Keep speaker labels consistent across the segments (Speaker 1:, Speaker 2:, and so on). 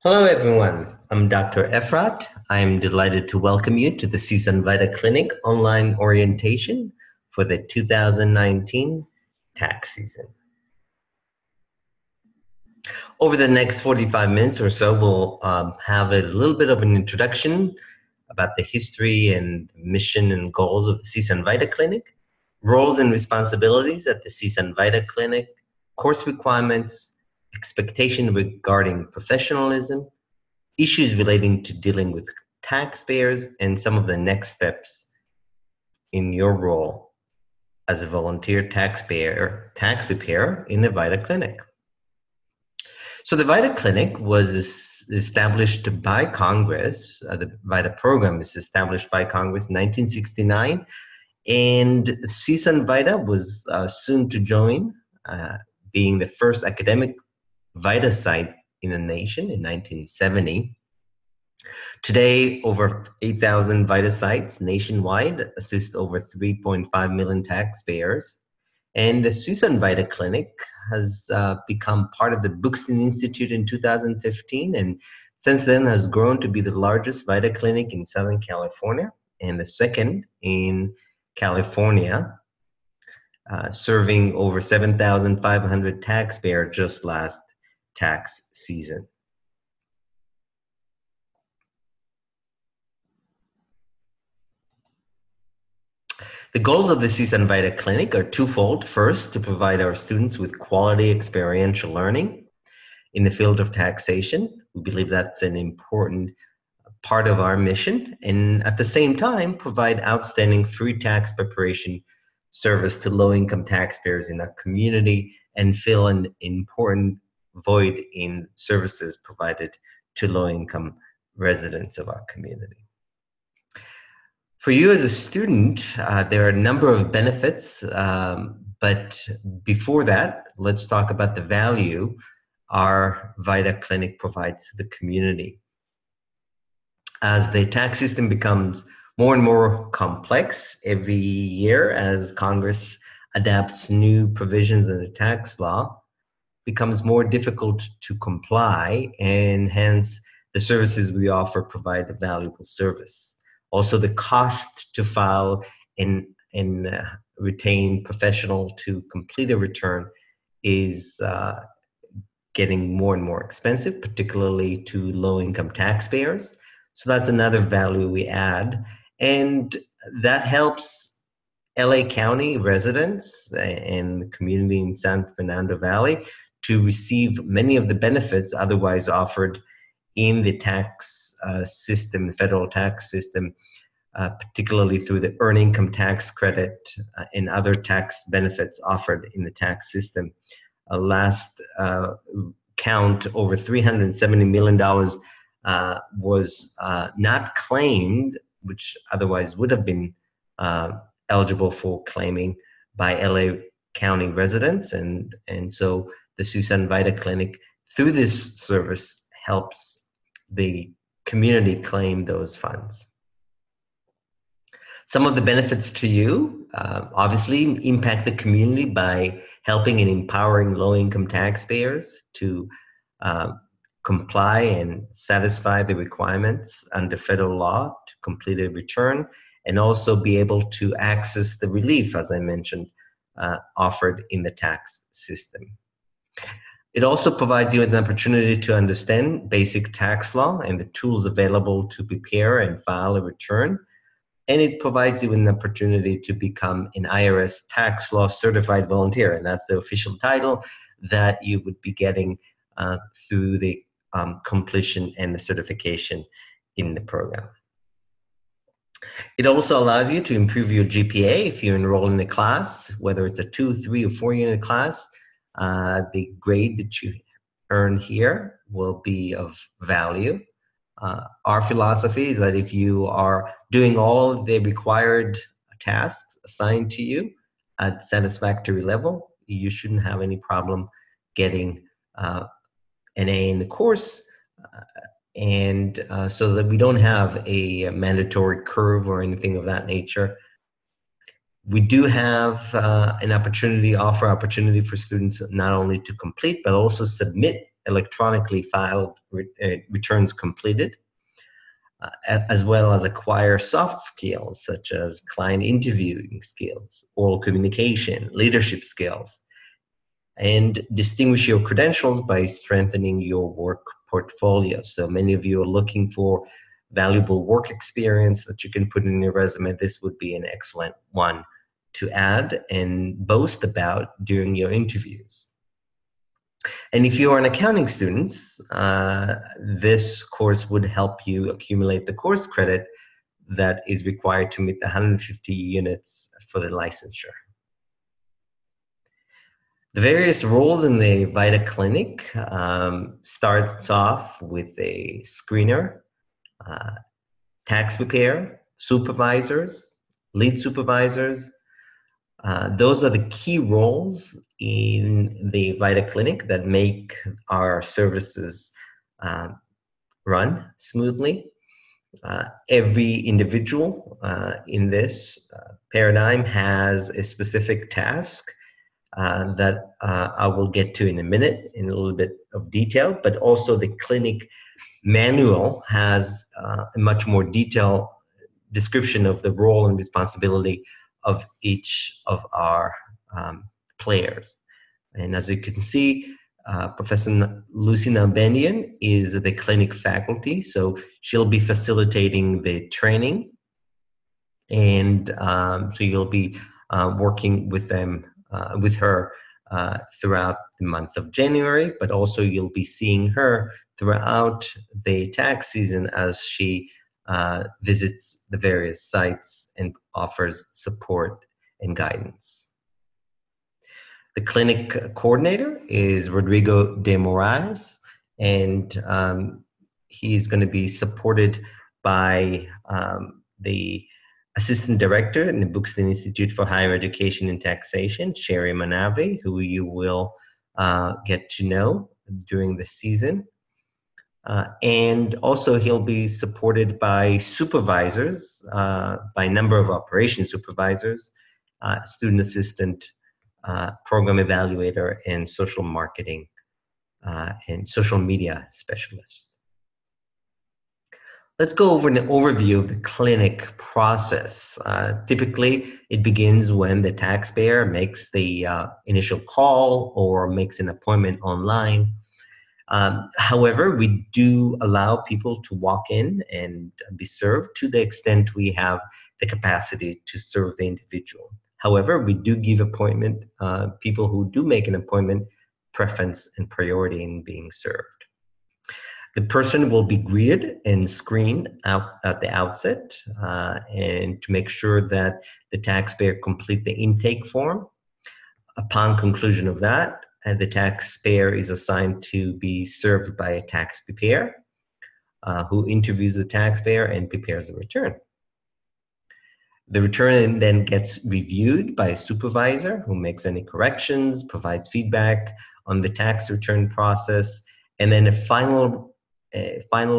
Speaker 1: Hello, everyone. I'm Dr. Efrat. I'm delighted to welcome you to the CSUN VITA Clinic online orientation for the 2019 tax season. Over the next 45 minutes or so, we'll have a little bit of an introduction about the history and mission and goals of the CSUN VITA Clinic, roles and responsibilities at the CSUN VITA Clinic, course requirements, expectation regarding professionalism, issues relating to dealing with taxpayers, and some of the next steps in your role as a volunteer tax preparer in the VITA Clinic. So the VITA Clinic was established by Congress. The VITA program is established by Congress in 1969, and CSUN VITA was soon to join, being the first academic VITA site in the nation in 1970. Today, over 8,000 VITA sites nationwide assist over 3.5 million taxpayers. And the CSUN VITA Clinic has become part of the Buxton Institute in 2015, and since then has grown to be the largest VITA clinic in Southern California and the second in California, serving over 7,500 taxpayers just last tax season. The goals of the CSUN VITA Clinic are twofold. First, to provide our students with quality experiential learning in the field of taxation. We believe that's an important part of our mission, and at the same time, provide outstanding free tax preparation service to low-income taxpayers in our community and fill an important void in services provided to low-income residents of our community. For you as a student, there are a number of benefits, but before that, let's talk about the value our VITA Clinic provides to the community. As the tax system becomes more and more complex every year, as Congress adapts new provisions in the tax law, becomes more difficult to comply, and hence the services we offer provide a valuable service. Also, the cost to file and retain professional to complete a return is getting more and more expensive, particularly to low-income taxpayers. So that's another value we add. And that helps LA County residents and the community in San Fernando Valley to receive many of the benefits otherwise offered in the tax system, the federal tax system, particularly through the earned income tax credit and other tax benefits offered in the tax system. Last count, over $370 million was not claimed, which otherwise would have been eligible for claiming by LA County residents. And so the CSUN VITA Clinic, through this service, helps the community claim those funds. Some of the benefits to you, obviously, impact the community by helping and empowering low-income taxpayers to comply and satisfy the requirements under federal law to complete a return, and also be able to access the relief, as I mentioned, offered in the tax system. It also provides you with an opportunity to understand basic tax law and the tools available to prepare and file a return. And it provides you with an opportunity to become an IRS tax law certified volunteer. And that's the official title that you would be getting through the completion and the certification in the program. It also allows you to improve your GPA if you enroll in a class, whether it's a 2, 3, or 4 unit class. The grade that you earn here will be of value. Our philosophy is that if you are doing all the required tasks assigned to you at satisfactory level, you shouldn't have any problem getting an A in the course, so that we don't have a mandatory curve or anything of that nature. We do have an opportunity for students not only to complete, but also submit electronically filed returns completed, as well as acquire soft skills such as client interviewing skills, oral communication, leadership skills, and distinguish your credentials by strengthening your work portfolio. So many of you are looking for valuable work experience that you can put in your resume. This would be an excellent one to add and boast about during your interviews. And if you are an accounting student, this course would help you accumulate the course credit that is required to meet the 150 units for the licensure. The various roles in the VITA clinic starts off with a screener, tax preparer, supervisors, lead supervisors. Those are the key roles in the VITA clinic that make our services run smoothly. Every individual in this paradigm has a specific task that I will get to in a minute in a little bit of detail, but also the clinic manual has a much more detailed description of the role and responsibility of each of our players. And as you can see, Professor Lucy Nalbandian is the clinic faculty, so she'll be facilitating the training, and so you'll be working with them, with her throughout the month of January, but also you'll be seeing her throughout the tax season as she visits the various sites and offers support and guidance. The clinic coordinator is Rodrigo de Morales, and he's going to be supported by the assistant director in the Buxton Institute for Higher Education and Taxation, Sherry Manabe, who you will get to know during the season. And also he'll be supported by supervisors, by a number of operation supervisors, student assistant, program evaluator, and social marketing and social media specialist. Let's go over an overview of the clinic process. Typically, it begins when the taxpayer makes the initial call or makes an appointment online. However, we do allow people to walk in and be served to the extent we have the capacity to serve the individual. However, we do give appointment, people who do make an appointment, preference and priority in being served. The person will be greeted and screened out at the outset, and to make sure that the taxpayer complete the intake form. Upon conclusion of that, the taxpayer is assigned to be served by a tax preparer who interviews the taxpayer and prepares a return. The return then gets reviewed by a supervisor who makes any corrections, provides feedback on the tax return process, and then a final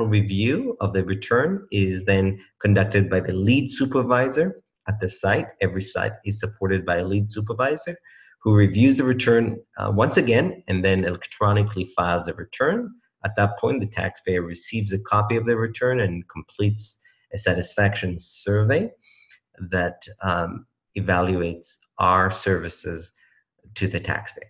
Speaker 1: review of the return is then conducted by the lead supervisor at the site. Every site is supported by a lead supervisor who reviews the return once again and then electronically files the return. At that point, the taxpayer receives a copy of the return and completes a satisfaction survey that evaluates our services to the taxpayer.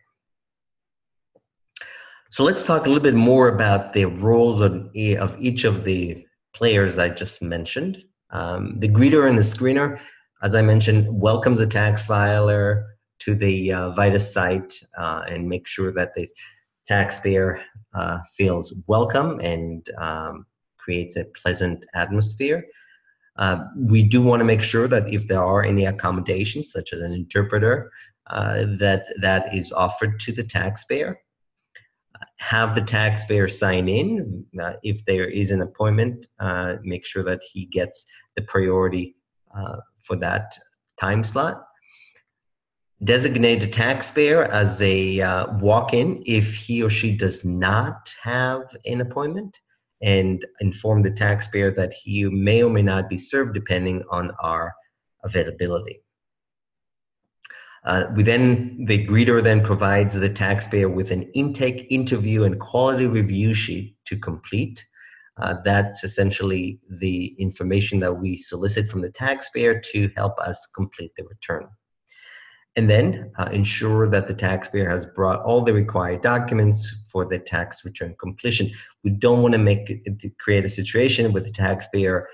Speaker 1: So let's talk a little bit more about the roles of each of the players I just mentioned. The greeter and the screener, as I mentioned, welcomes a tax filer to the VITA site and make sure that the taxpayer feels welcome and creates a pleasant atmosphere. We do want to make sure that if there are any accommodations, such as an interpreter, that is offered to the taxpayer. Have the taxpayer sign in. If there is an appointment, make sure that he gets the priority for that time slot. Designate the taxpayer as a walk-in if he or she does not have an appointment, and inform the taxpayer that he may or may not be served depending on our availability. The greeter then provides the taxpayer with an intake, interview, and quality review sheet to complete. That's essentially the information that we solicit from the taxpayer to help us complete the return. And then ensure that the taxpayer has brought all the required documents for the tax return completion. We don't want to create a situation where the taxpayer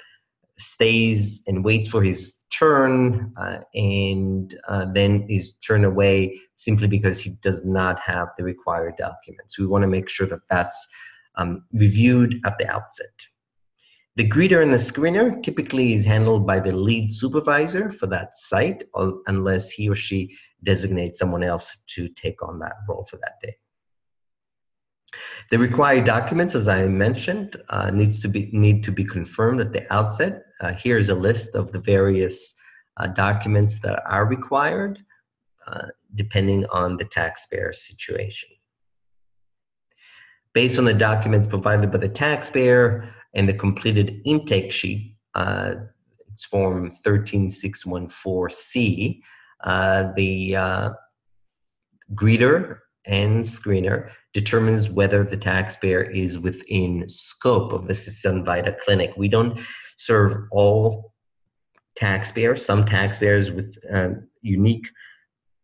Speaker 1: stays and waits for his turn and then is turned away simply because he does not have the required documents. We want to make sure that that's reviewed at the outset. The greeter and the screener typically is handled by the lead supervisor for that site, unless he or she designates someone else to take on that role for that day. The required documents, as I mentioned, need to be confirmed at the outset. Here's a list of the various documents that are required, depending on the taxpayer's situation. Based on the documents provided by the taxpayer and the completed intake sheet, it's form 13614C, the greeter and screener determines whether the taxpayer is within scope of the CSUN VITA clinic. We don't serve all taxpayers. Some taxpayers with unique,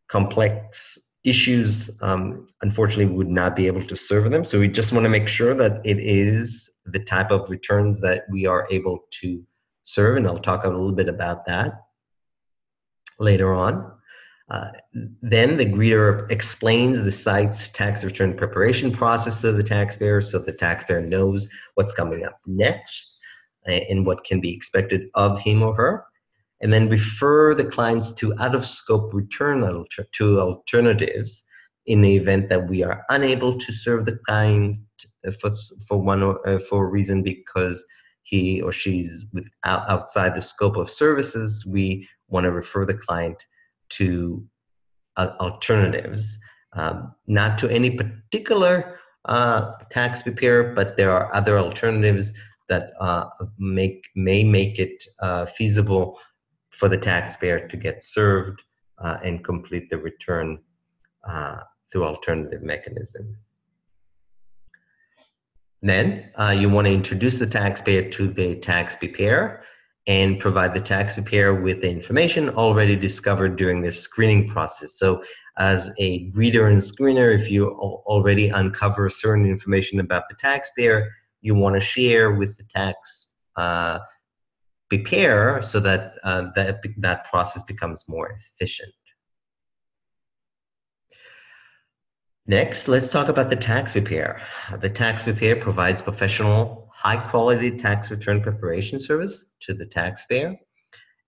Speaker 1: complex issues, unfortunately, we would not be able to serve them. So we just want to make sure that it is the type of returns that we are able to serve, and I'll talk a little bit about that later on. Then the greeter explains the site's tax return preparation process to the taxpayer so the taxpayer knows what's coming up next and what can be expected of him or her. And then refer the clients to out-of-scope return alternatives in the event that we are unable to serve the client for a reason because he or she's outside the scope of services. We want to refer the client to alternatives, not to any particular tax preparer, but there are other alternatives that may make it feasible for the taxpayer to get served and complete the return through alternative mechanism. Then you want to introduce the taxpayer to the tax preparer and provide the tax preparer with the information already discovered during the screening process. So as a greeter and screener, if you already uncover certain information about the taxpayer, you want to share with the tax preparer so that that process becomes more efficient. Next, let's talk about the tax preparer. The tax preparer provides professional, high-quality tax return preparation service to the taxpayer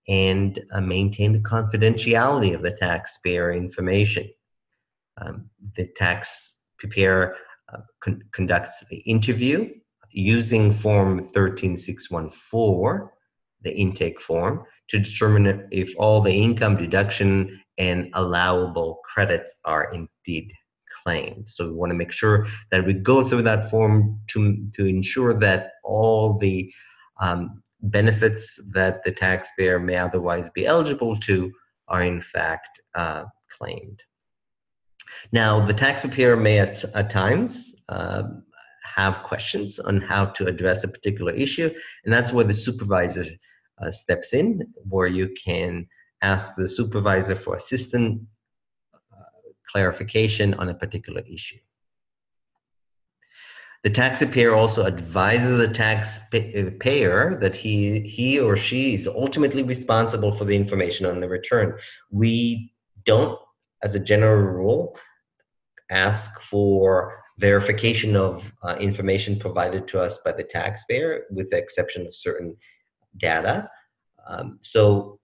Speaker 1: and maintain the confidentiality of the taxpayer information. The tax preparer conducts the interview using form 13614, the intake form, to determine if all the income deduction and allowable credits are indeed claimed. So we want to make sure that we go through that form to ensure that all the benefits that the taxpayer may otherwise be eligible to are in fact claimed. Now, the tax preparer may at times have questions on how to address a particular issue, and that's where the supervisor steps in, where you can ask the supervisor for assistance, clarification on a particular issue. The tax preparer also advises the taxpayer that he or she is ultimately responsible for the information on the return. We don't, as a general rule, ask for verification of information provided to us by the taxpayer, with the exception of certain data. So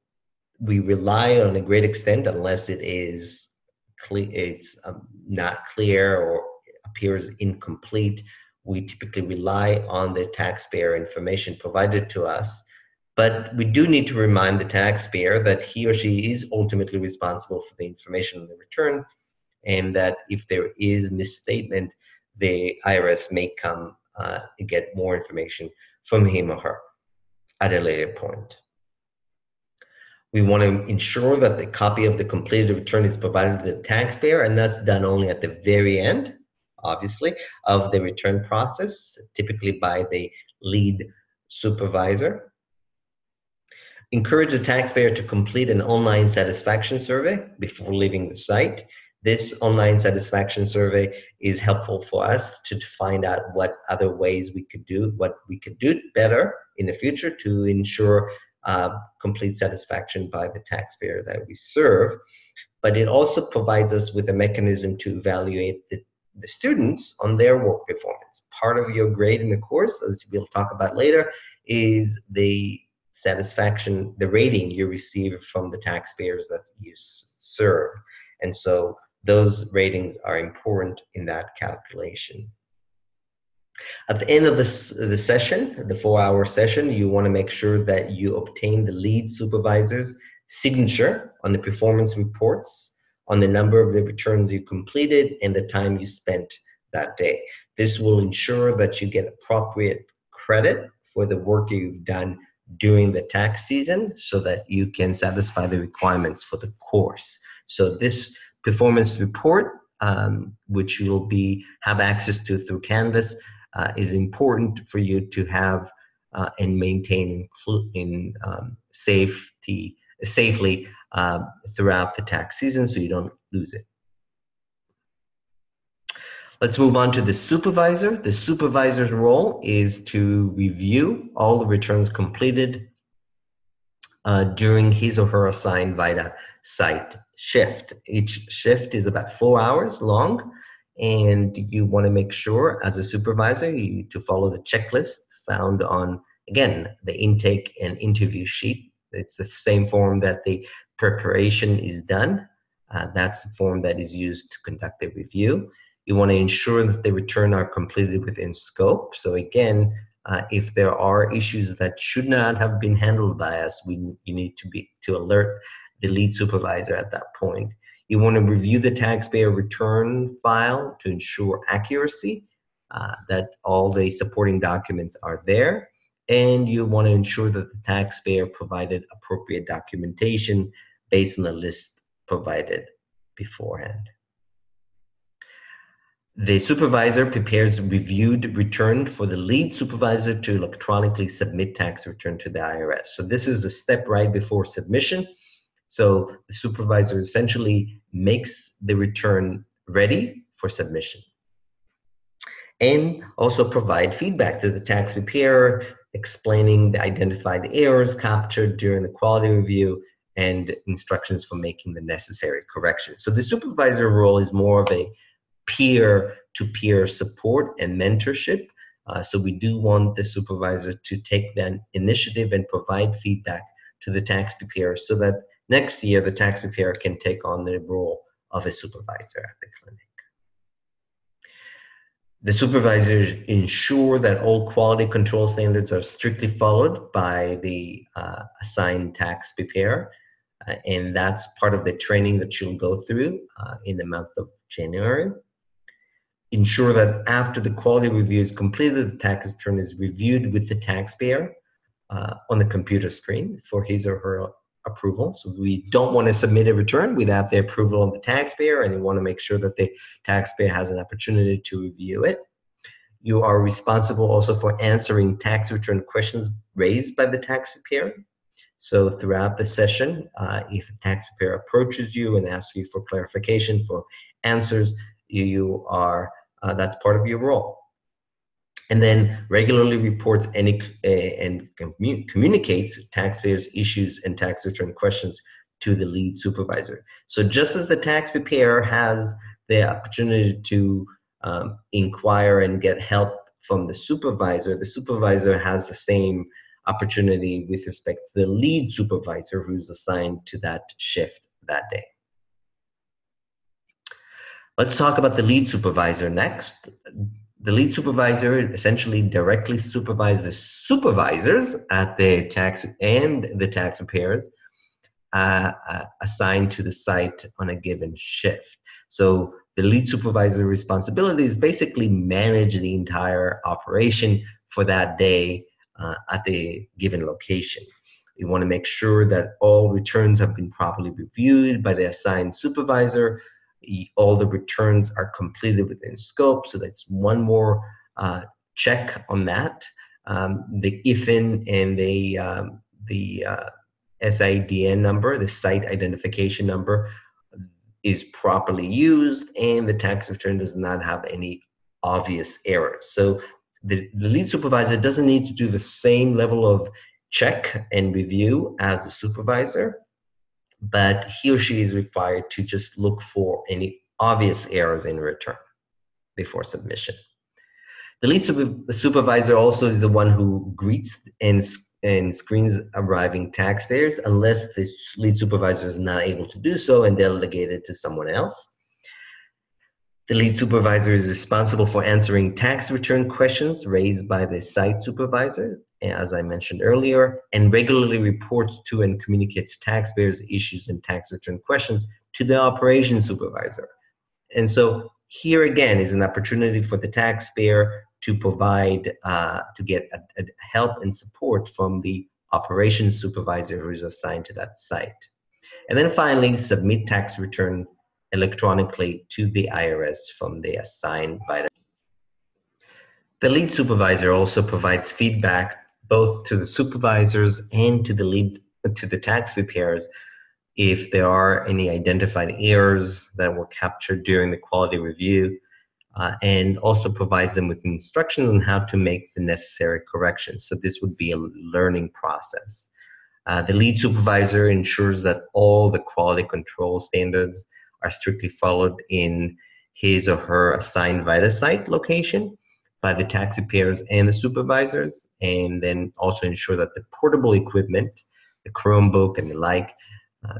Speaker 1: we rely on a great extent, unless it is it's not clear or appears incomplete, we typically rely on the taxpayer information provided to us. But we do need to remind the taxpayer that he or she is ultimately responsible for the information on the return, and that if there is misstatement, the IRS may come and get more information from him or her at a later point. We want to ensure that the copy of the completed return is provided to the taxpayer, and that's done only at the very end, obviously, of the return process, typically by the lead supervisor. Encourage the taxpayer to complete an online satisfaction survey before leaving the site. This online satisfaction survey is helpful for us to find out what other ways we could do, what we could do better in the future to ensure complete satisfaction by the taxpayer that we serve. But it also provides us with a mechanism to evaluate the students on their work performance. Part of your grade in the course, as we'll talk about later, is the satisfaction, the rating you receive from the taxpayers that you serve. And so those ratings are important in that calculation. At the end of the session, the 4-hour session, you want to make sure that you obtain the lead supervisor's signature on the performance reports, on the number of the returns you completed, and the time you spent that day. This will ensure that you get appropriate credit for the work you've done during the tax season so that you can satisfy the requirements for the course. So this performance report, which you'll have access to through Canvas, is important for you to have and maintain safely throughout the tax season so you don't lose it. Let's move on to the supervisor. The supervisor's role is to review all the returns completed during his or her assigned VITA site shift. Each shift is about 4 hours long, and you want to make sure as a supervisor to follow the checklist found on, again, the intake and interview sheet. It's the same form that the preparation is done. That's the form that is used to conduct the review. You want to ensure that the return are completed within scope. So again, if there are issues that should not have been handled by us, you need to alert the lead supervisor at that point. You want to review the taxpayer return file to ensure accuracy, that all the supporting documents are there, and you want to ensure that the taxpayer provided appropriate documentation based on the list provided beforehand. The supervisor prepares reviewed return for the lead supervisor to electronically submit tax return to the IRS. So this is the step right before submission. So the supervisor essentially makes the return ready for submission. And also provide feedback to the tax preparer, explaining the identified errors captured during the quality review and instructions for making the necessary corrections. So the supervisor role is more of a peer-to-peer support and mentorship. So we do want the supervisor to take that initiative and provide feedback to the tax preparer so that next year the tax preparer can take on the role of a supervisor at the clinic. The supervisors ensure that all quality control standards are strictly followed by the assigned tax preparer, and that's part of the training that you'll go through in the month of January. Ensure that after the quality review is completed, the tax return is reviewed with the taxpayer on the computer screen for his or her approval. So we don't want to submit a return without the approval of the taxpayer, and we want to make sure that the taxpayer has an opportunity to review it. You are responsible also for answering tax return questions raised by the tax preparer. So throughout the session, if the tax preparer approaches you and asks you for clarification, for answers, that's part of your role. And then regularly reports and communicates taxpayers' issues and tax return questions to the lead supervisor. So just as the tax preparer has the opportunity to inquire and get help from the supervisor has the same opportunity with respect to the lead supervisor who's assigned to that shift that day. Let's talk about the lead supervisor next. The lead supervisor essentially directly supervises the supervisors at the tax and the tax preparers assigned to the site on a given shift. So the lead supervisor responsibility is basically manage the entire operation for that day at the given location. We want to make sure that all returns have been properly reviewed by the assigned supervisor. All the returns are completed within scope, so that's one more check on that. The IFIN and the SIDN number, the site identification number, is properly used, and the tax return does not have any obvious errors. So the lead supervisor doesn't need to do the same level of check and review as the supervisor, but he or she is required to just look for any obvious errors in return before submission. The lead supervisor also is the one who greets and screens arriving taxpayers unless the lead supervisor is not able to do so and delegated to someone else. The lead supervisor is responsible for answering tax return questions raised by the site supervisor, as I mentioned earlier, and regularly reports to and communicates taxpayers' issues and tax return questions to the operations supervisor. And so here again is an opportunity for the taxpayer to provide, to get help and support from the operations supervisor who is assigned to that site. And then finally, submit tax return electronically to the IRS from the assigned VITA. The lead supervisor also provides feedback both to the supervisors and to the tax preparers if there are any identified errors that were captured during the quality review, and also provides them with instructions on how to make the necessary corrections. So this would be a learning process. The lead supervisor ensures that all the quality control standards are strictly followed in his or her assigned VITA site location by the tax preparers and the supervisors, and then also ensure that the portable equipment, the Chromebook and the like,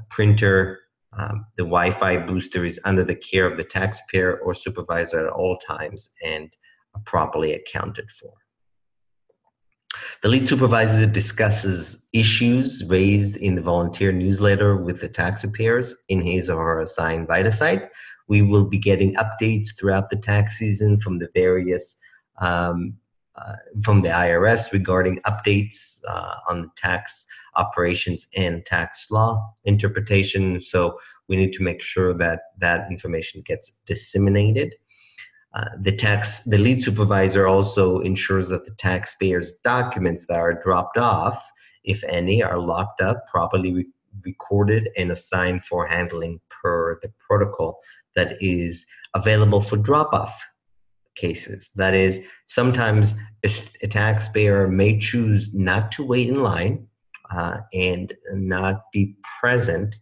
Speaker 1: printer, the Wi-Fi booster is under the care of the tax preparer or supervisor at all times and are properly accounted for. The lead supervisor discusses issues raised in the volunteer newsletter with the tax preparers in his or her assigned VITA site. We will be getting updates throughout the tax season from the various, from the IRS regarding updates on the tax operations and tax law interpretation. So we need to make sure that that information gets disseminated. The lead supervisor also ensures that the taxpayer's documents that are dropped off, if any, are locked up, properly recorded, and assigned for handling per the protocol that is available for drop-off cases. That is, sometimes a taxpayer may choose not to wait in line and not be present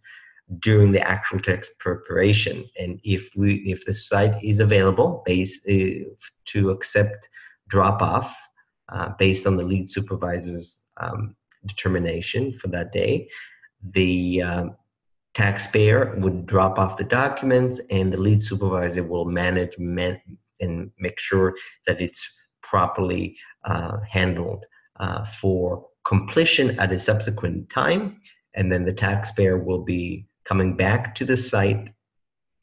Speaker 1: during the actual tax preparation, and if the site is available to accept drop-off based on the lead supervisor's determination for that day, the taxpayer would drop off the documents, and the lead supervisor will manage and make sure that it's properly handled for completion at a subsequent time, and then the taxpayer will be coming back to the site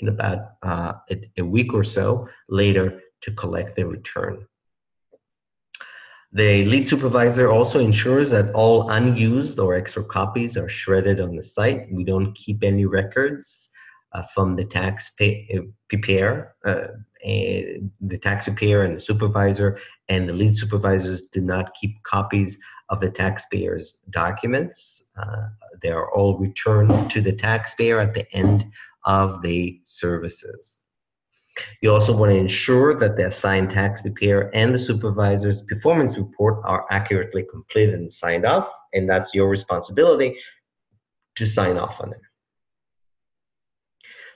Speaker 1: in about a week or so later to collect the return. The lead supervisor also ensures that all unused or extra copies are shredded on the site. We don't keep any records from the tax preparer, the tax preparer and the supervisor, and the lead supervisors do not keep copies of the taxpayer's documents. They are all returned to the taxpayer at the end of the services. You also want to ensure that the assigned tax preparer and the supervisor's performance report are accurately completed and signed off, and that's your responsibility to sign off on them.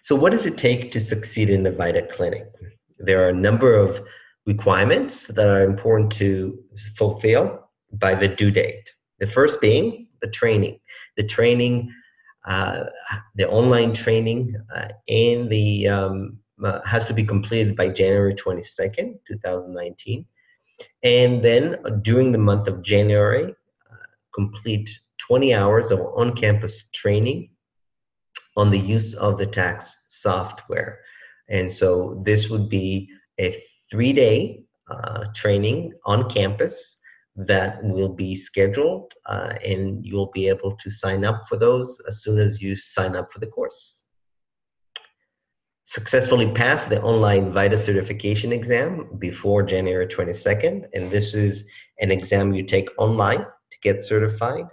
Speaker 1: So what does it take to succeed in the VITA clinic? There are a number of requirements that are important to fulfill by the due date. The first being the training. The training, the online training and the has to be completed by January 22nd, 2019. And then during the month of January, complete 20 hours of on-campus training on the use of the tax software. And so this would be a 3-day training on campus that will be scheduled, and you'll be able to sign up for those as soon as you sign up for the course. Successfully pass the online VITA certification exam before January 22nd, and this is an exam you take online to get certified.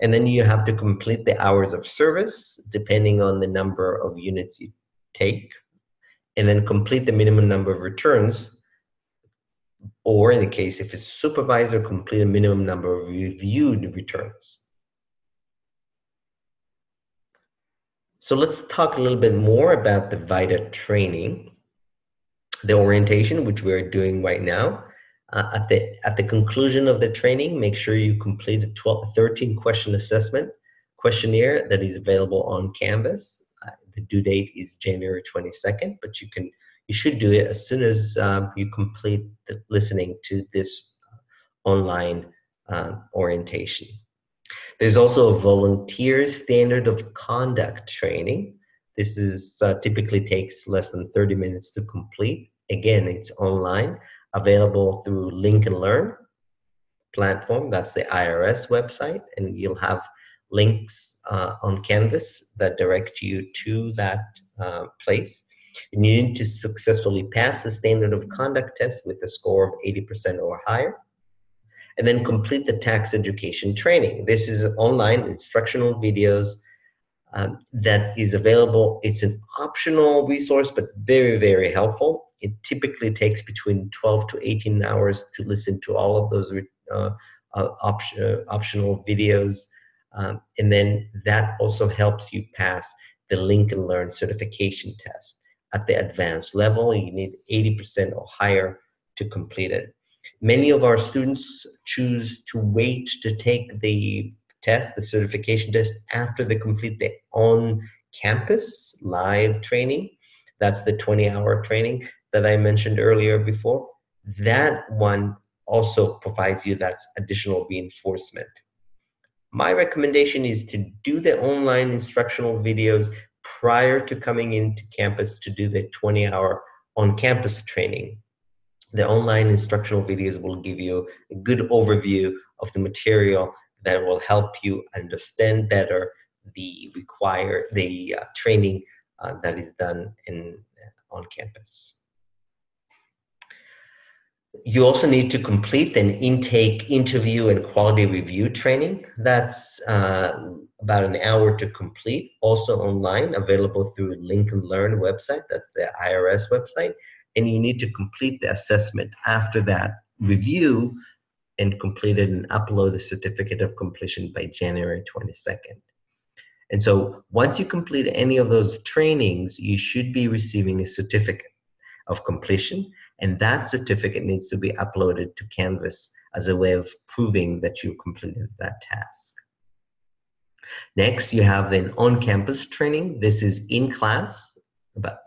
Speaker 1: And then you have to complete the hours of service depending on the number of units you take, and then complete the minimum number of returns, or in the case if it's supervisor, complete a minimum number of reviewed returns. So let's talk a little bit more about the VITA training, the orientation, which we're doing right now. At the conclusion of the training, make sure you complete a 13 question assessment questionnaire that is available on Canvas. The due date is January 22nd, but you should do it as soon as you complete listening to this online orientation. There's also a volunteer standard of conduct training. This is typically takes less than 30 minutes to complete. Again, it's online, available through Link and Learn platform. That's the IRS website, and you'll have links on Canvas that direct you to that place. And you need to successfully pass the standard of conduct test with a score of 80% or higher, and then complete the tax education training. This is online instructional videos that is available. It's an optional resource, but very, very helpful. It typically takes between 12 to 18 hours to listen to all of those optional videos. And then that also helps you pass the Link and Learn certification test. At the advanced level, you need 80% or higher to complete it. Many of our students choose to wait to take the test, the certification test, after they complete the on-campus live training. That's the 20-hour training that I mentioned earlier before. That one also provides you that additional reinforcement. My recommendation is to do the online instructional videos prior to coming into campus to do the 20-hour on-campus training. The online instructional videos will give you a good overview of the material that will help you understand better the training that is done on campus. You also need to complete an intake, interview, and quality review training. That's about an hour to complete, also online, available through Link and Learn website. That's the IRS website. And you need to complete the assessment after that review and complete it and upload the certificate of completion by January 22nd. And so once you complete any of those trainings, you should be receiving a certificate of completion, and that certificate needs to be uploaded to Canvas as a way of proving that you completed that task. Next, you have an on-campus training. This is in class, about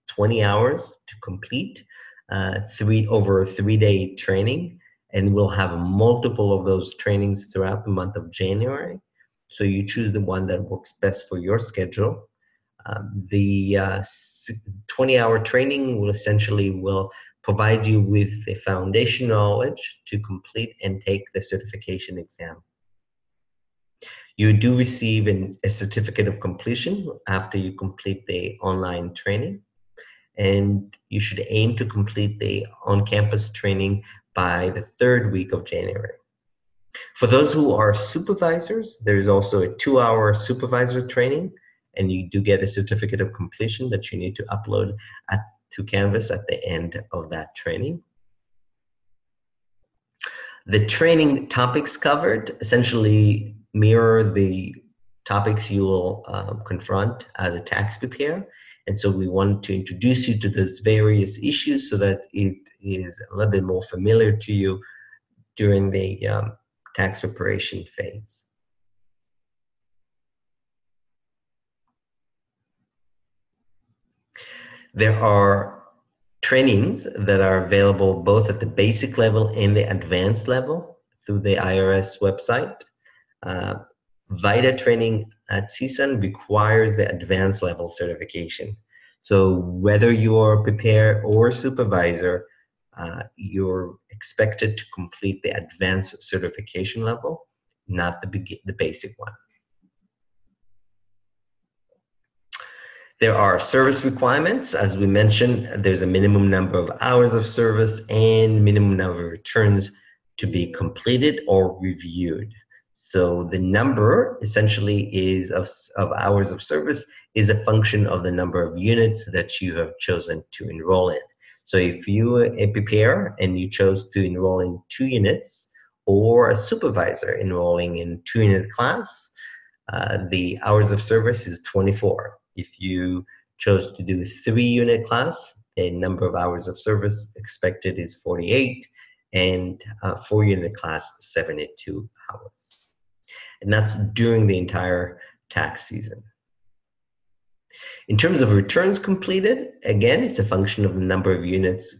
Speaker 1: 20 hours to complete, over a 3-day training, and we'll have multiple of those trainings throughout the month of January. So you choose the one that works best for your schedule. The 20-hour training will provide you with the foundation knowledge to complete and take the certification exam. You do receive a certificate of completion after you complete the online training, and you should aim to complete the on-campus training by the 3rd week of January. For those who are supervisors, there's also a 2-hour supervisor training, and you do get a certificate of completion that you need to upload to Canvas at the end of that training. The training topics covered essentially mirror the topics you will confront as a tax preparer. And so we want to introduce you to those various issues so that it is a little bit more familiar to you during the tax preparation phase. There are trainings that are available both at the basic level and the advanced level through the IRS website. VITA training at CSUN requires the advanced level certification. So whether you're a preparer or a supervisor, you're expected to complete the advanced certification level, not the basic one. There are service requirements. As we mentioned, there's a minimum number of hours of service and minimum number of returns to be completed or reviewed. So the number essentially is of hours of service is a function of the number of units that you have chosen to enroll in. So if you prepare and you chose to enroll in 2 units, or a supervisor enrolling in 2-unit class, the hours of service is 24. If you chose to do a 3-unit class, the number of hours of service expected is 48, and 4-unit class, 72 hours. And that's during the entire tax season. In terms of returns completed, again, it's a function of the number of units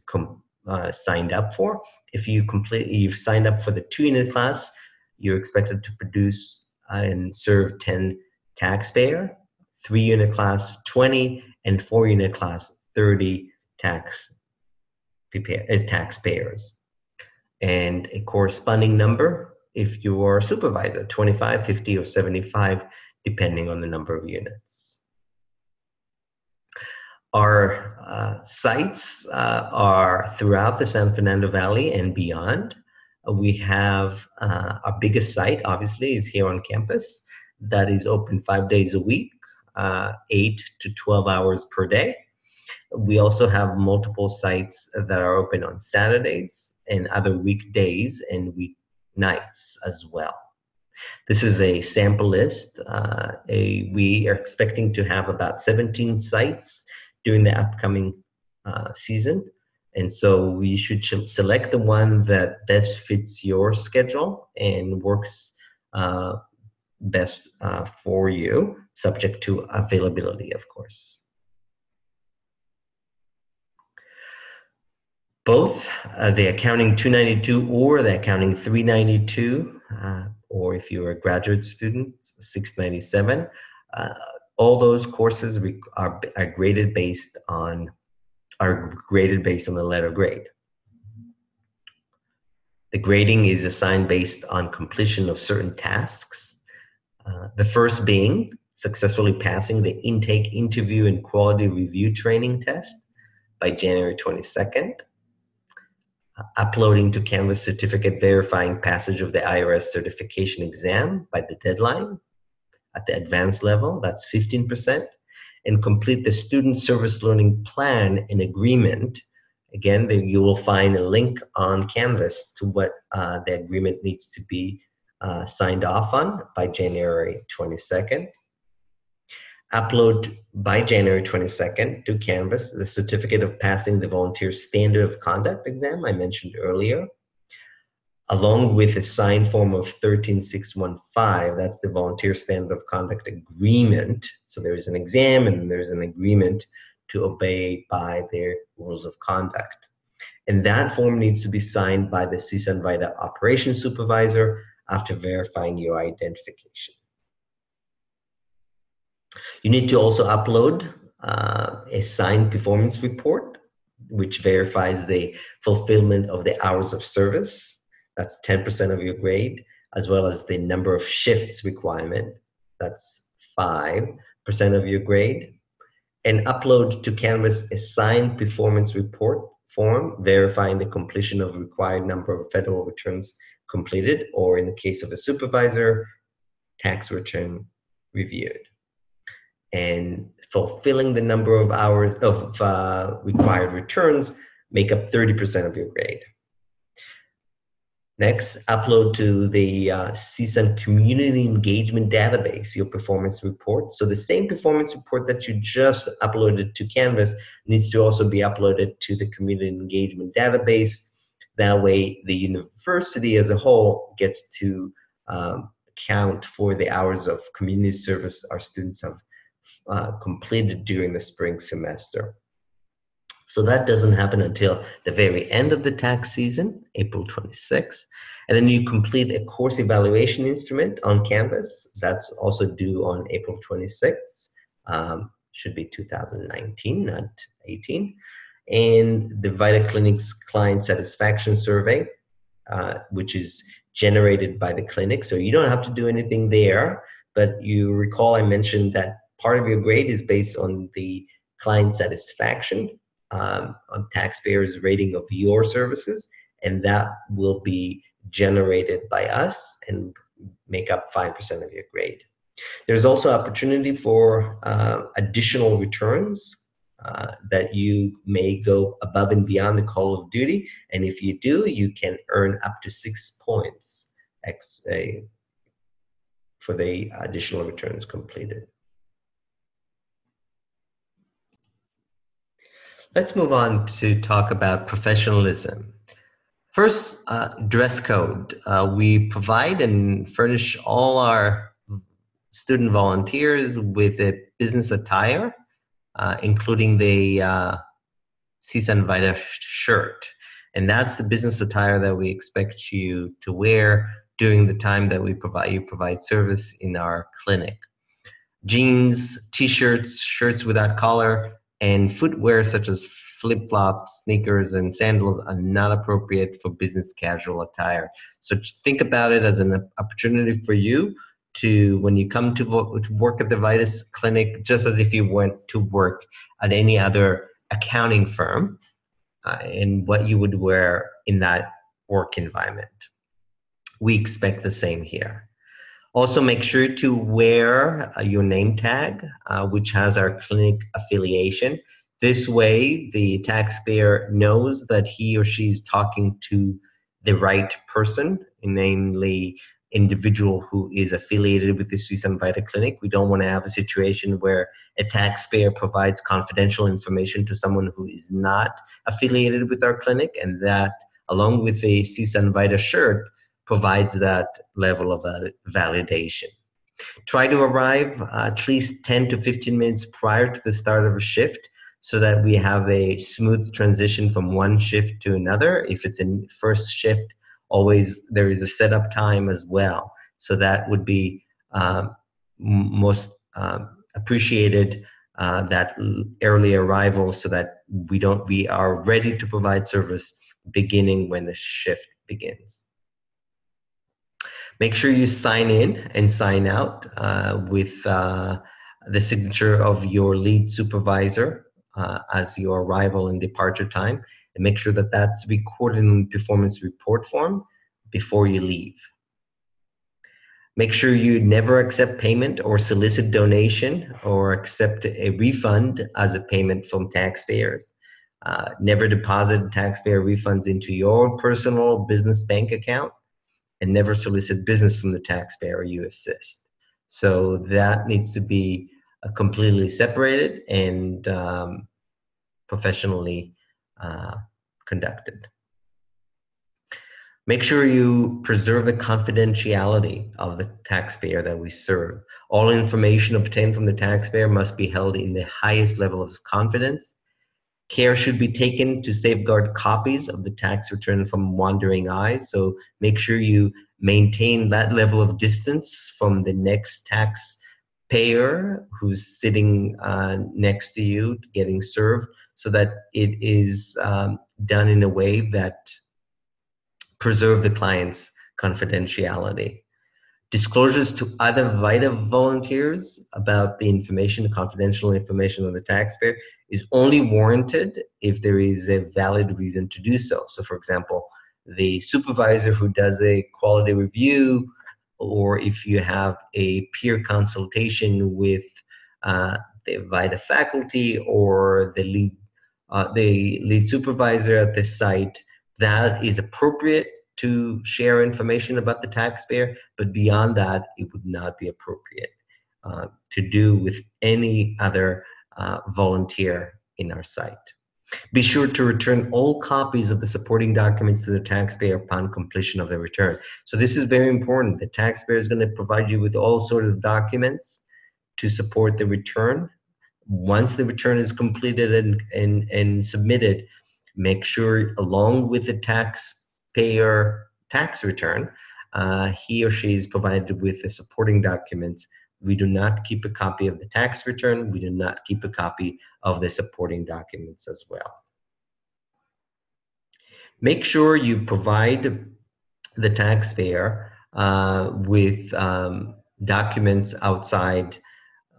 Speaker 1: signed up for. If you've signed up for the 2-unit class, you're expected to produce and serve 10 taxpayer, 3-unit class 20, and 4-unit class 30 taxpayers. And a corresponding number if you are a supervisor, 25, 50, or 75, depending on the number of units. Our sites are throughout the San Fernando Valley and beyond. We have our biggest site, obviously, is here on campus. That is open 5 days a week, 8 to 12 hours per day. We also have multiple sites that are open on Saturdays and other weekdays and weeknights as well. This is a sample list. We are expecting to have about 17 sites during the upcoming season. And so we should select the one that best fits your schedule and works best for you, subject to availability, of course. Both the Accounting 292 or the Accounting 392, or if you're a graduate student, 697, all those courses are graded based on the letter grade. The grading is assigned based on completion of certain tasks. The first being successfully passing the intake, interview, and quality review training test by January 22nd. Uploading to Canvas certificate verifying passage of the IRS certification exam by the deadline. At the advanced level, that's 15%. And complete the student service learning plan and agreement. Again, you will find a link on Canvas to what the agreement needs to be signed off on by January 22nd. Upload by January 22nd to Canvas the certificate of passing the volunteer standard of conduct exam I mentioned earlier, along with a signed form of 13615. That's the volunteer standard of conduct agreement. So there is an exam and there's an agreement to obey by their rules of conduct. And that form needs to be signed by the CSUN VITA operations supervisor after verifying your identification. You need to also upload a signed performance report, which verifies the fulfillment of the hours of service. That's 10% of your grade, as well as the number of shifts requirement. That's 5% of your grade. And upload to Canvas a signed performance report form verifying the completion of required number of federal returns completed, or in the case of a supervisor, tax return reviewed. And fulfilling the number of hours of required returns make up 30% of your grade. Next, upload to the CSUN Community Engagement Database your performance report. So the same performance report that you just uploaded to Canvas needs to also be uploaded to the Community Engagement Database. That way, the university as a whole gets to count for the hours of community service our students have completed during the spring semester. So that doesn't happen until the very end of the tax season, April 26th. And then you complete a course evaluation instrument on Canvas. That's also due on April 26th. Should be 2019, not 18. and the Vita Clinic's client satisfaction survey, which is generated by the clinic. So you don't have to do anything there, but you recall I mentioned that part of your grade is based on the client satisfaction, on taxpayers' rating of your services, and that will be generated by us and make up 5% of your grade. There's also opportunity for additional returns that you may go above and beyond the call of duty, and if you do, you can earn up to 6 points for the additional returns completed. Let's move on to talk about professionalism. First, dress code. We provide and furnish all our student volunteers with a business attire, including the CSUN VITA shirt. And that's the business attire that we expect you to wear during the time that we provide service in our clinic. Jeans, t-shirts, shirts without collar, and footwear such as flip-flops, sneakers, and sandals are not appropriate for business casual attire. So think about it as an opportunity for you to, when you come to work at the Vitas clinic, just as if you went to work at any other accounting firm, and what you would wear in that work environment. We expect the same here. Also, make sure to wear your name tag, which has our clinic affiliation. This way, the taxpayer knows that he or she is talking to the right person, namely individual who is affiliated with the CSUN VITA clinic. We don't want to have a situation where a taxpayer provides confidential information to someone who is not affiliated with our clinic, and that, along with the CSUN VITA shirt, provides that level of validation. Try to arrive at least 10 to 15 minutes prior to the start of a shift so that we have a smooth transition from one shift to another. If it's in first shift, always there is a setup time as well. So that would be most appreciated, that early arrival, so that we are ready to provide service beginning when the shift begins. Make sure you sign in and sign out with the signature of your lead supervisor as your arrival and departure time, and make sure that that's recorded in the performance report form before you leave. Make sure you never accept payment or solicit donation or accept a refund as a payment from taxpayers. Never deposit taxpayer refunds into your personal business bank account, and never solicit business from the taxpayer you assist. So that needs to be completely separated and professionally conducted. Make sure you preserve the confidentiality of the taxpayer that we serve. All information obtained from the taxpayer must be held in the highest level of confidence. Care should be taken to safeguard copies of the tax return from wandering eyes. So make sure you maintain that level of distance from the next taxpayer who's sitting next to you getting served, so that it is done in a way that preserves the client's confidentiality. Disclosures to other VITA volunteers about the information, the confidential information of the taxpayer, is only warranted if there is a valid reason to do so. So, for example, the supervisor who does a quality review, or if you have a peer consultation with the VITA faculty or the lead supervisor at the site, that is appropriate to share information about the taxpayer, but beyond that, it would not be appropriate to do with any other volunteer in our site. Be sure to return all copies of the supporting documents to the taxpayer upon completion of the return. So this is very important. The taxpayer is going to provide you with all sorts of documents to support the return. Once the return is completed and submitted, make sure, along with the taxpayer tax return, he or she is provided with the supporting documents. We do not keep a copy of the tax return. We do not keep a copy of the supporting documents as well. Make sure you provide the taxpayer with documents outside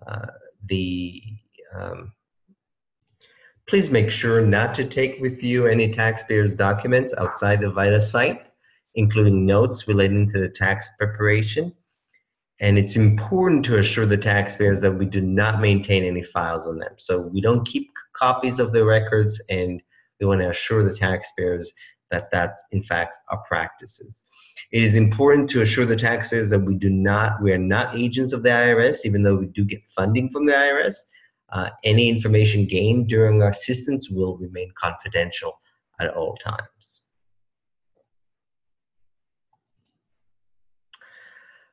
Speaker 1: uh, the um, please make sure not to take with you any taxpayer's documents outside the VITA site, including notes relating to the tax preparation. And it's important to assure the taxpayers that we do not maintain any files on them. So we don't keep copies of the records, and we want to assure the taxpayers that that's in fact our practices. It is important to assure the taxpayers that we are not agents of the IRS, even though we do get funding from the IRS. Any information gained during our assistance will remain confidential at all times.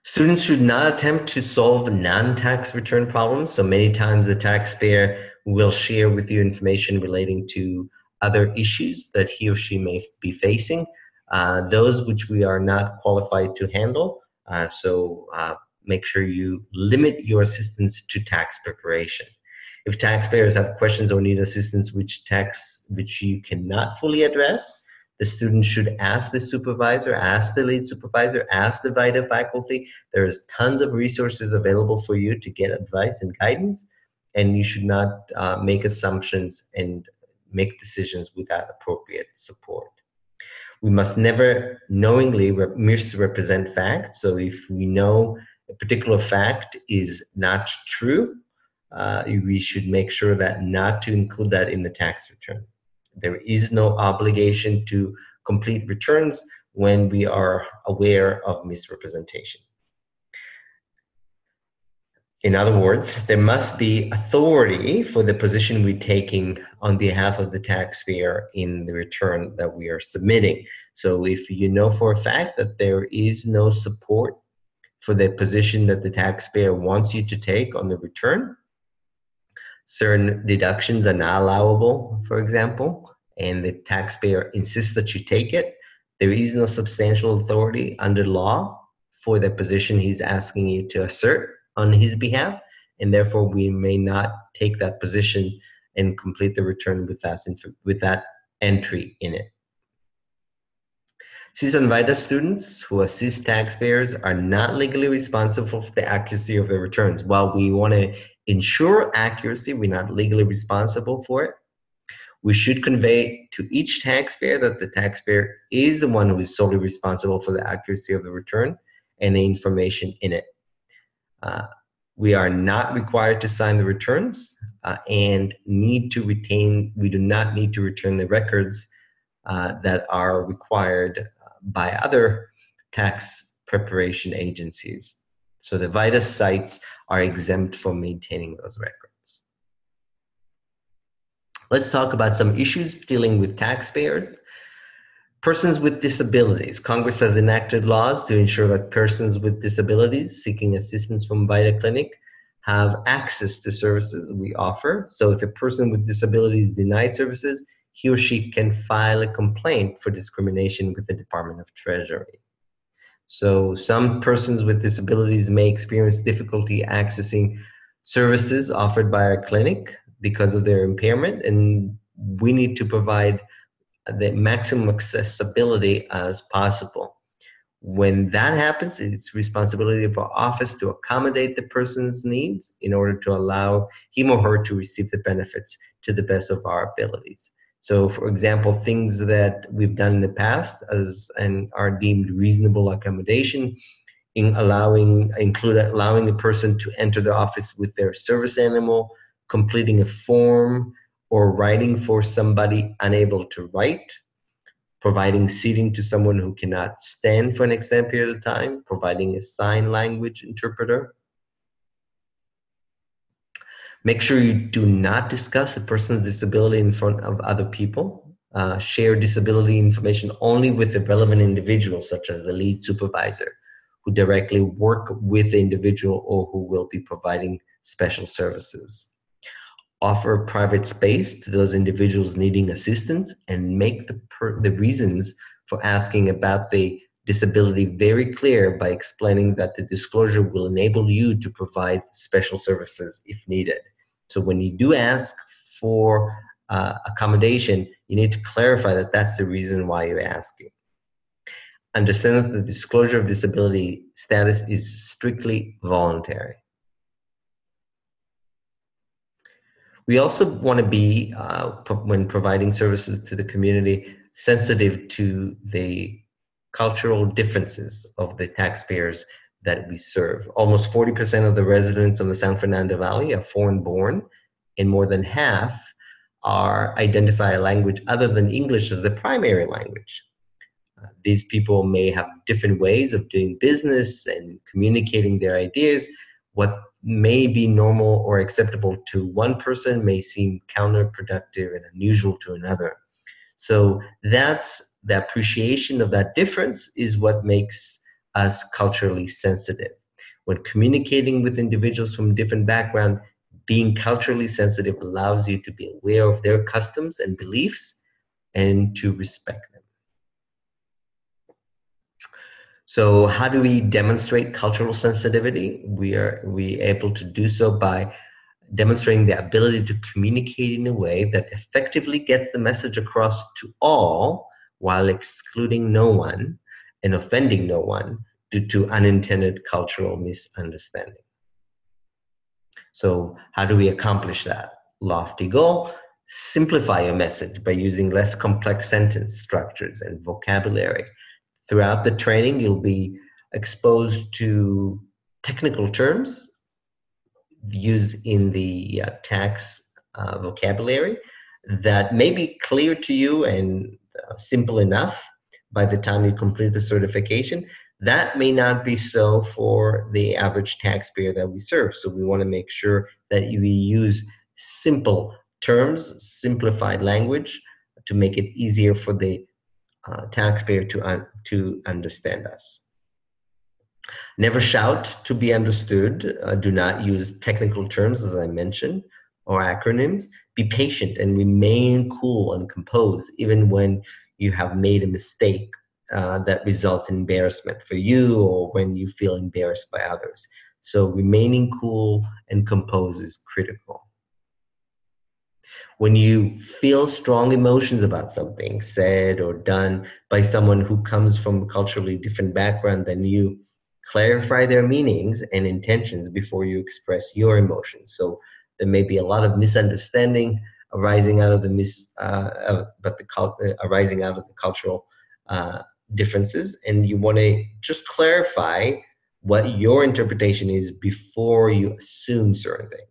Speaker 1: Students should not attempt to solve non-tax return problems. So many times the taxpayer will share with you information relating to other issues that he or she may be facing, those which we are not qualified to handle. So make sure you limit your assistance to tax preparation. If taxpayers have questions or need assistance which you cannot fully address, the student should ask the supervisor, ask the lead supervisor, ask the VITA faculty. There's tons of resources available for you to get advice and guidance, and you should not make assumptions and make decisions without appropriate support. We must never knowingly misrepresent facts. So if we know a particular fact is not true, we should make sure that not to include that in the tax return. There is no obligation to complete returns when we are aware of misrepresentation. In other words, there must be authority for the position we're taking on behalf of the taxpayer in the return that we are submitting. So if you know for a fact that there is no support for the position that the taxpayer wants you to take on the return, certain deductions are not allowable, for example, and the taxpayer insists that you take it, there is no substantial authority under law for the position he's asking you to assert on his behalf, and therefore we may not take that position and complete the return with that entry in it. CSUN VITA students who assist taxpayers are not legally responsible for the accuracy of their returns. While we want to ensure accuracy, we're not legally responsible for it. We should convey to each taxpayer that the taxpayer is the one who is solely responsible for the accuracy of the return and the information in it. We are not required to sign the returns and we do not need to return the records that are required by other tax preparation agencies. So the VITA sites are exempt from maintaining those records. Let's talk about some issues dealing with taxpayers. Persons with disabilities. Congress has enacted laws to ensure that persons with disabilities seeking assistance from VITA Clinic have access to services we offer. So if a person with disabilities is denied services, he or she can file a complaint for discrimination with the Department of Treasury. So some persons with disabilities may experience difficulty accessing services offered by our clinic because of their impairment, and we need to provide the maximum accessibility as possible. When that happens, it's responsibility of our office to accommodate the person's needs in order to allow him or her to receive the benefits to the best of our abilities. So, for example, things that we've done in the past and are deemed reasonable accommodation include allowing a person to enter the office with their service animal, completing a form, or writing for somebody unable to write, providing seating to someone who cannot stand for an extended period of time, providing a sign language interpreter. Make sure you do not discuss a person's disability in front of other people. Share disability information only with the relevant individuals, such as the lead supervisor, who directly work with the individual or who will be providing special services. Offer private space to those individuals needing assistance, and make the reasons for asking about the disability very clear by explaining that the disclosure will enable you to provide special services if needed. So when you do ask for accommodation, you need to clarify that that's the reason why you're asking. Understand that the disclosure of disability status is strictly voluntary. We also want to be, when providing services to the community, sensitive to the cultural differences of the taxpayers that we serve. Almost 40% of the residents of the San Fernando Valley are foreign-born, and more than half identify a language other than English as the primary language. These people may have different ways of doing business and communicating their ideas. What may be normal or acceptable to one person may seem counterproductive and unusual to another. So that's the appreciation of that difference is what makes us culturally sensitive. When communicating with individuals from different backgrounds, being culturally sensitive allows you to be aware of their customs and beliefs and to respect them. So how do we demonstrate cultural sensitivity? We able to do so by demonstrating the ability to communicate in a way that effectively gets the message across to all while excluding no one and offending no one due to unintended cultural misunderstanding. So how do we accomplish that lofty goal? Simplify your message by using less complex sentence structures and vocabulary. Throughout the training, you'll be exposed to technical terms used in the tax vocabulary that may be clear to you and simple enough by the time you complete the certification. That may not be so for the average taxpayer that we serve. So we want to make sure that we use simple terms, simplified language to make it easier for the taxpayer to understand us. Never shout to be understood. Do not use technical terms, as I mentioned, or acronyms. Be patient and remain cool and composed, even when you have made a mistake that results in embarrassment for you or when you feel embarrassed by others. So remaining cool and composed is critical. When you feel strong emotions about something said or done by someone who comes from a culturally different background than you, clarify their meanings and intentions before you express your emotions. So there may be a lot of misunderstanding arising out of arising out of the cultural differences, and you want to just clarify what your interpretation is before you assume certain things.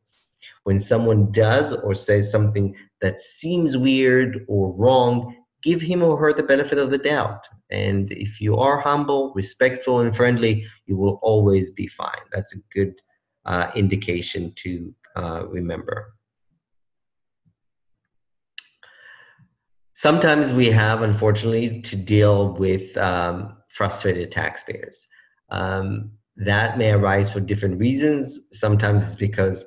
Speaker 1: When someone does or says something that seems weird or wrong, give him or her the benefit of the doubt. And if you are humble, respectful, and friendly, you will always be fine. That's a good indication to remember. Sometimes we have, unfortunately, to deal with frustrated taxpayers. That may arise for different reasons. Sometimes it's because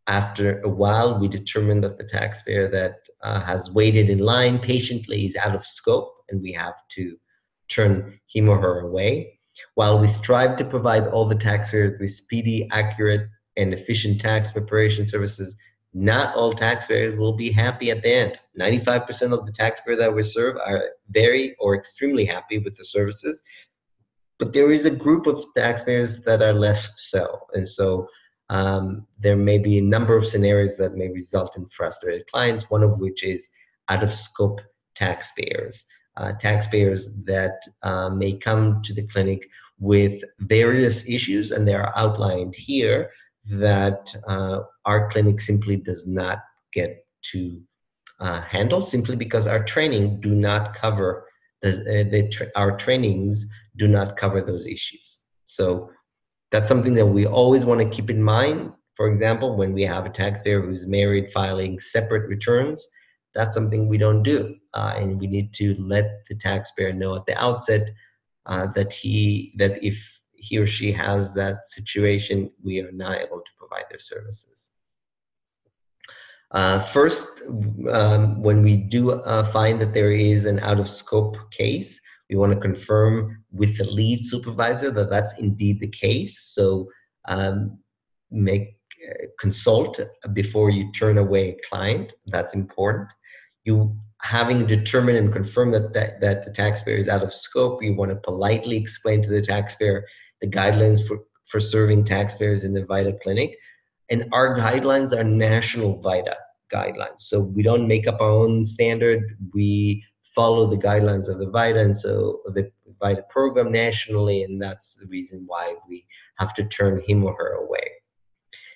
Speaker 1: after a while, we determine that the taxpayer that has waited in line patiently is out of scope, and we have to turn him or her away. While we strive to provide all the taxpayers with speedy, accurate, and efficient tax preparation services, not all taxpayers will be happy at the end. 95% of the taxpayers that we serve are very or extremely happy with the services, but there is a group of taxpayers that are less so. And so there may be a number of scenarios that may result in frustrated clients, one of which is out-of-scope taxpayers. Taxpayers that may come to the clinic with various issues, and they are outlined here, that our clinic simply does not get to handle, simply because our training do not cover, our trainings do not cover those issues. So that's something that we always want to keep in mind. For example, when we have a taxpayer who's married filing separate returns, that's something we don't do. And we need to let the taxpayer know at the outset that if he or she has that situation, we are not able to provide their services. First, when we do find that there is an out-of-scope case, we want to confirm with the lead supervisor that that's indeed the case. So consult before you turn away a client. That's important. You having determined and confirmed that the taxpayer is out of scope, we want to politely explain to the taxpayer the guidelines for serving taxpayers in the VITA clinic. And our guidelines are national VITA guidelines. So we don't make up our own standard. We follow the guidelines of the VITA, and so the VITA program nationally, and that's the reason why we have to turn him or her away.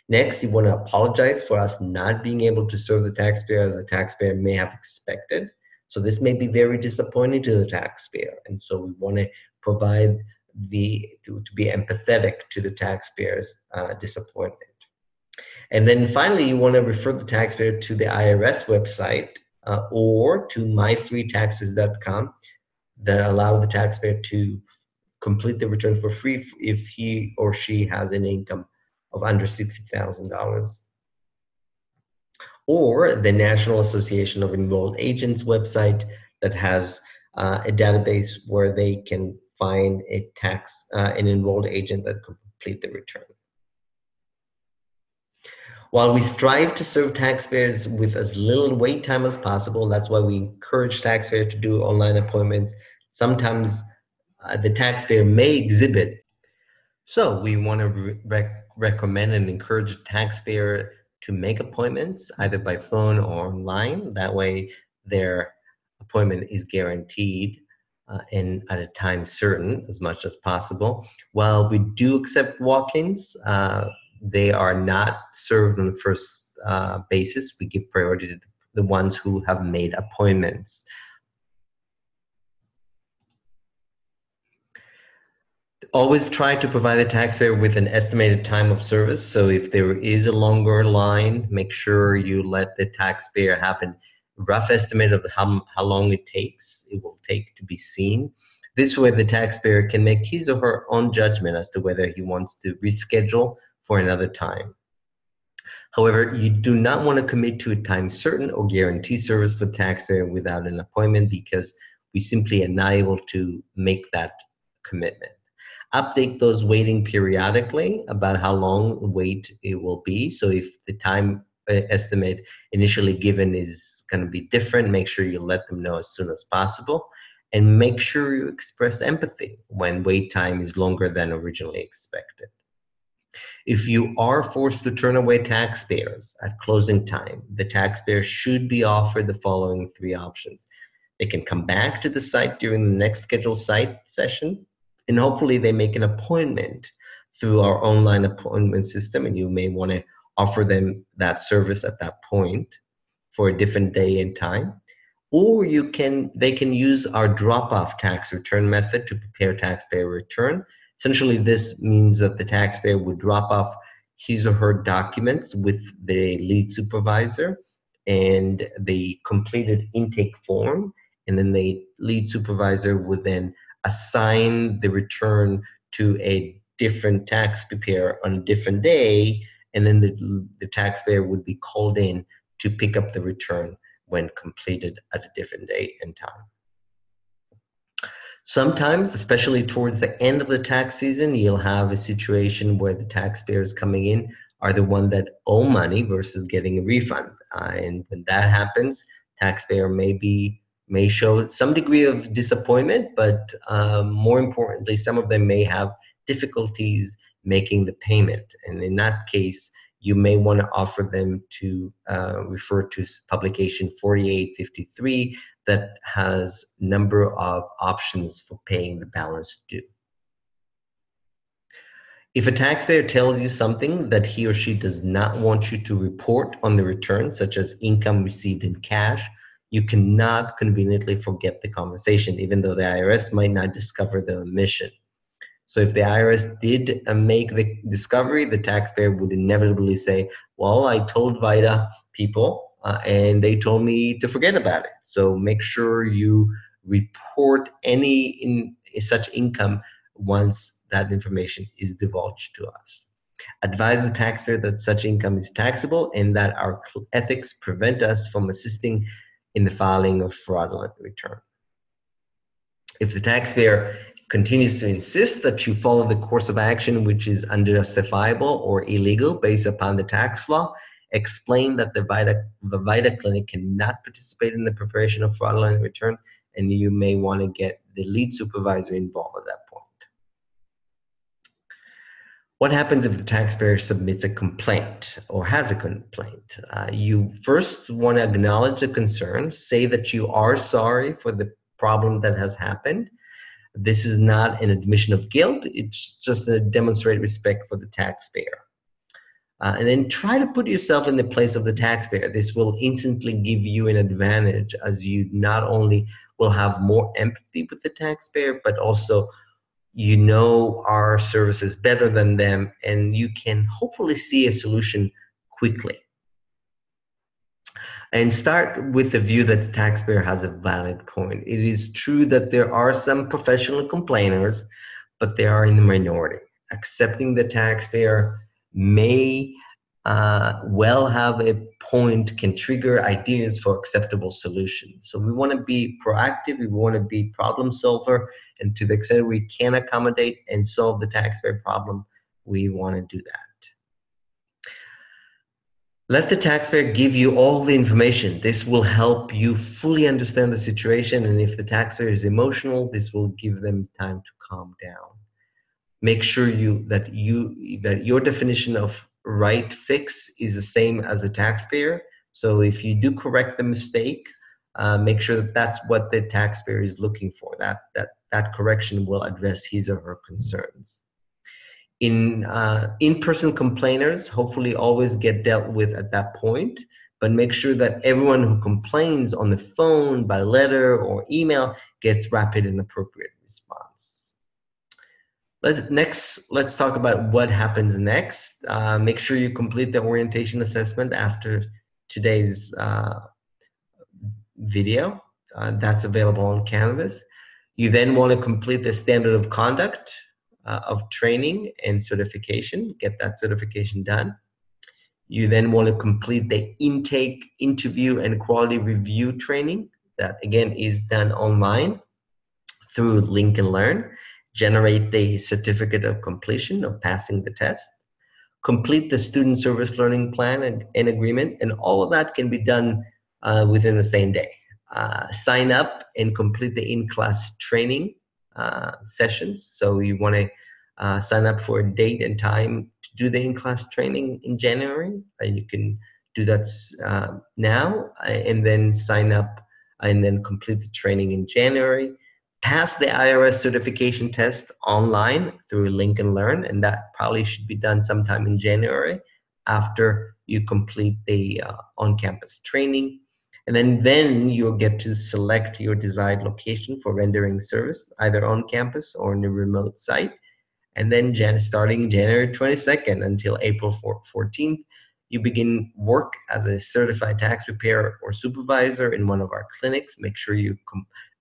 Speaker 1: Next, you want to apologize for us not being able to serve the taxpayer as the taxpayer may have expected. So this may be very disappointing to the taxpayer, and so we want to provide to be empathetic to the taxpayer's disappointment. And then finally, you want to refer the taxpayer to the IRS website or to myfreetaxes.com that allow the taxpayer to complete the return for free if he or she has an income of under $60,000. Or the National Association of Enrolled Agents website that has a database where they can find an enrolled agent that can complete the return. While we strive to serve taxpayers with as little wait time as possible, that's why we encourage taxpayers to do online appointments. Sometimes the taxpayer may exhibit. So we want to recommend and encourage the taxpayer to make appointments either by phone or online. That way their appointment is guaranteed and at a time certain as much as possible. While we do accept walk-ins, they are not served on the first basis. We give priority to the ones who have made appointments. Always try to provide the taxpayer with an estimated time of service. So if there is a longer line, make sure you let the taxpayer have a rough estimate of how long it will take to be seen. This way the taxpayer can make his or her own judgment as to whether he wants to reschedule for another time. However, you do not want to commit to a time certain or guarantee service for the taxpayer without an appointment, because we simply are not able to make that commitment. Update those waiting periodically about how long the wait it will be. So if the time estimate initially given is going to be different, make sure you let them know as soon as possible, and make sure you express empathy when wait time is longer than originally expected. If you are forced to turn away taxpayers at closing time, the taxpayer should be offered the following 3 options. They can come back to the site during the next scheduled site session, and hopefully they make an appointment through our online appointment system, and you may want to offer them that service at that point for a different day and time. Or they can use our drop-off tax return method to prepare taxpayer return. Essentially, this means that the taxpayer would drop off his or her documents with the lead supervisor and the completed intake form, and then the lead supervisor would then assign the return to a different tax preparer on a different day, and then the taxpayer would be called in to pick up the return when completed at a different date and time. Sometimes, especially towards the end of the tax season, you'll have a situation where the taxpayers coming in are the one that owe money versus getting a refund. And when that happens, taxpayer may show some degree of disappointment, but more importantly, some of them may have difficulties making the payment. And in that case, you may want to offer them to refer to publication 4853 that has a number of options for paying the balance due. If a taxpayer tells you something that he or she does not want you to report on the return, such as income received in cash, you cannot conveniently forget the conversation, even though the IRS might not discover the omission. So if the IRS did make the discovery, the taxpayer would inevitably say, well, I told VITA people and they told me to forget about it. So make sure you report any such income once that information is divulged to us. Advise the taxpayer that such income is taxable and that our ethics prevent us from assisting in the filing of fraudulent return. If the taxpayer continues to insist that you follow the course of action which is unjustifiable or illegal based upon the tax law, explain that the VITA clinic cannot participate in the preparation of fraudulent return, and you may want to get the lead supervisor involved at that point. What happens if the taxpayer submits a complaint or has a complaint? You first want to acknowledge the concern, say that you are sorry for the problem that has happened. This is not an admission of guilt, it's just to demonstrate respect for the taxpayer. And then try to put yourself in the place of the taxpayer. This will instantly give you an advantage, as you not only will have more empathy with the taxpayer, but also you know our services better than them, and you can hopefully see a solution quickly. And start with the view that the taxpayer has a valid point. It is true that there are some professional complainers, but they are in the minority. Accepting the taxpayer may well have a point, can trigger ideas for acceptable solutions. So we want to be proactive, we want to be problem solver, and to the extent we can accommodate and solve the taxpayer problem, we want to do that. Let the taxpayer give you all the information. This will help you fully understand the situation, and if the taxpayer is emotional, this will give them time to calm down. Make sure that your definition of right fix is the same as the taxpayer. So if you do correct the mistake, make sure that that's what the taxpayer is looking for. That correction will address his or her concerns. In-person complainers hopefully always get dealt with at that point, but make sure that everyone who complains on the phone, by letter, or email gets rapid and appropriate response. Let's talk about what happens next. Make sure you complete the orientation assessment after today's video. That's available on Canvas. You then want to complete the standard of conduct of training and certification, get that certification done. You then want to complete the intake, interview, and quality review training. That again is done online through Link and Learn. Generate the certificate of completion of passing the test. Complete the student service learning plan and agreement, and all of that can be done within the same day. Sign up and complete the in-class training sessions. So you want to sign up for a date and time to do the in-class training in January. You can do that now, and then sign up and then complete the training in January. Pass the IRS certification test online through Link and Learn, and that probably should be done sometime in January after you complete the on-campus training. And then you'll get to select your desired location for rendering service, either on campus or in a remote site. And then starting January 22nd until April 14th, you begin work as a certified tax preparer or supervisor in one of our clinics. Make sure you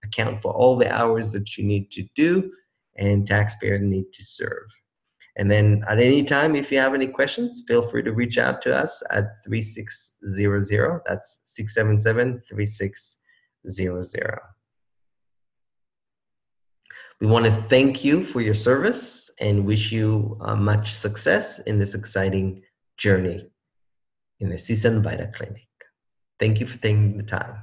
Speaker 1: account for all the hours that you need to do and taxpayers need to serve. And then at any time, if you have any questions, feel free to reach out to us at 3600. That's 677-3600. We want to thank you for your service and wish you much success in this exciting journey in the CSUN VITA clinic. Thank you for taking the time.